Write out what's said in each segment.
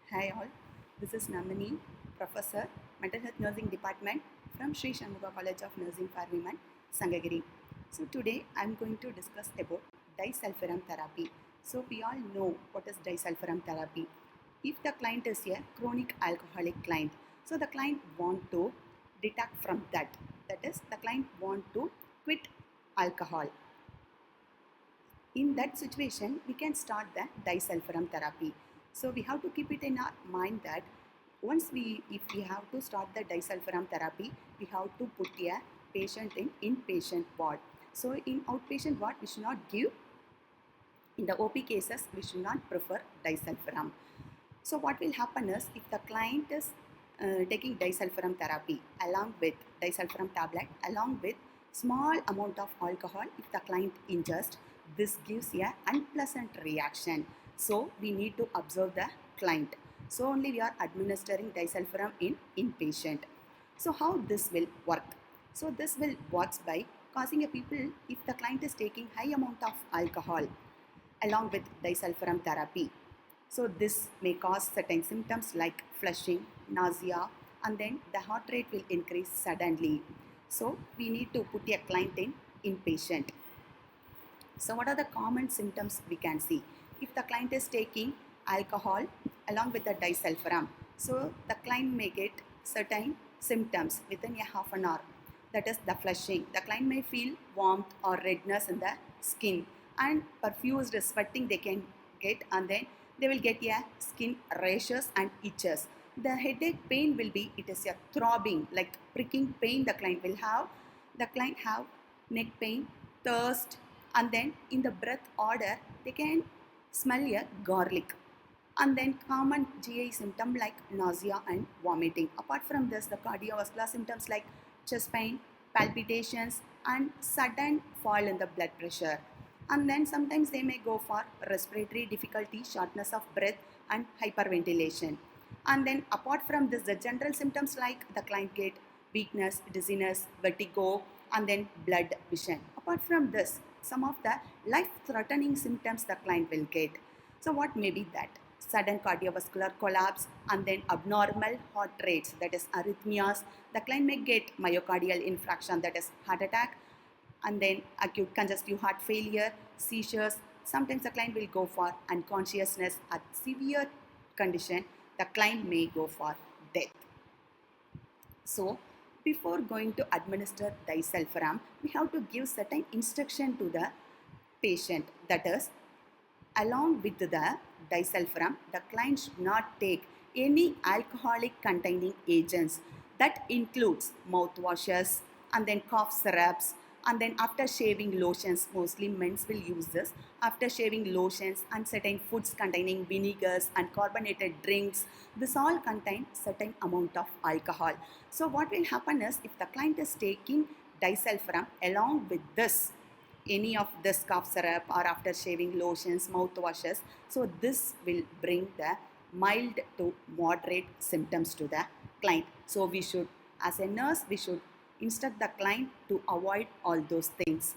Hi all, this is Nandini, Professor, Mental Health Nursing Department from Sri Shanmuga College of Nursing for Women, Sangagiri. So today I am going to discuss about disulfiram therapy. So we all know what is disulfiram therapy. If the client is a chronic alcoholic client, so the client want to detach from that. That is, the client want to quit alcohol. In that situation, we can start the disulfiram therapy. So we have to keep it in our mind that if we have to start the disulfiram therapy, we have to put a patient in inpatient ward. So in outpatient ward, we should not give. In the OP cases, we should not prefer disulfiram. So what will happen is, if the client is taking disulfiram therapy along with disulfiram tablet along with small amount of alcohol, if the client ingests, this gives a unpleasant reaction. So we need to observe the client. So only we are administering disulfiram in inpatient. So how this will work? So this will works by causing a people, if the client is taking high amount of alcohol along with disulfiram therapy. So this may cause certain symptoms like flushing, nausea, and then the heart rate will increase suddenly. So we need to put a client in inpatient. So what are the common symptoms we can see? If the client is taking alcohol along with the disulfiram, so the client may get certain symptoms within a half an hour. That is the flushing. The client may feel warmth or redness in the skin, and profuse sweating they can get, and then they will get a skin rashes and itches. The headache pain will be, it is a throbbing, like pricking pain the client will have. The client have neck pain, thirst, and then in the breath order they can smell a garlic. And then common GI symptom like nausea and vomiting. Apart from this, the cardiovascular symptoms like chest pain, palpitations, and sudden fall in the blood pressure. And then sometimes they may go for respiratory difficulty, shortness of breath, and hyperventilation. And then apart from this, the general symptoms like the client get weakness, dizziness, vertigo, and then blood vision. Apart from this, some of the life-threatening symptoms the client will get. So what may be that? Sudden cardiovascular collapse, and then abnormal heart rates, that is arrhythmias. The client may get myocardial infarction, that is heart attack, and then acute congestive heart failure, seizures. Sometimes the client will go for unconsciousness. At severe condition, the client may go for death. So before going to administer disulfiram, we have to give certain instruction to the patient. That is, along with the disulfiram, the client should not take any alcoholic containing agents. That includes mouthwashes, and then cough syrups, and then after shaving lotions. Mostly men will use this. After shaving lotions and certain foods containing vinegars and carbonated drinks, this all contain certain amount of alcohol. So what will happen is, if the client is taking disulfiram along with this, any of this cough syrup, or after shaving lotions, mouthwashes, so this will bring the mild to moderate symptoms to the client. So we should, as a nurse, we should instruct the client to avoid all those things.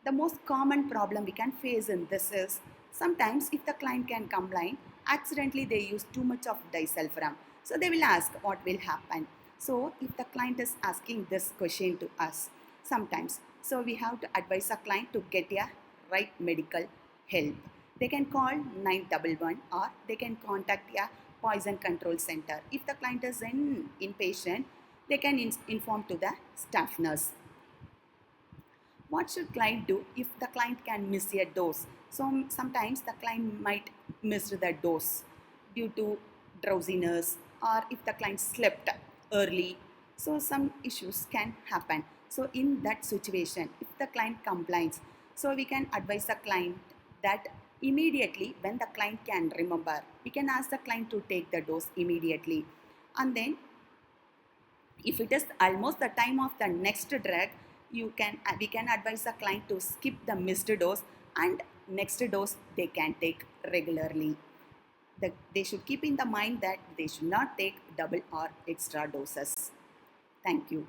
The most common problem we can face in this is, sometimes if the client can complain, accidentally they use too much of disulfiram. So they will ask what will happen. So if the client is asking this question to us, sometimes, so we have to advise a client to get a right medical help. They can call 911, or they can contact a poison control center. If the client is inpatient, they can inform to the staff nurse. What should client do if the client can miss a dose? So sometimes the client might miss the dose due to drowsiness, or if the client slept early. So some issues can happen. So in that situation, if the client complains, so we can advise the client that immediately when the client can remember, we can ask the client to take the dose immediately. And then if it is almost the time of the next drug, we can advise the client to skip the missed dose, and next dose they can take regularly. They should keep in the mind that they should not take double or extra doses. Thank you.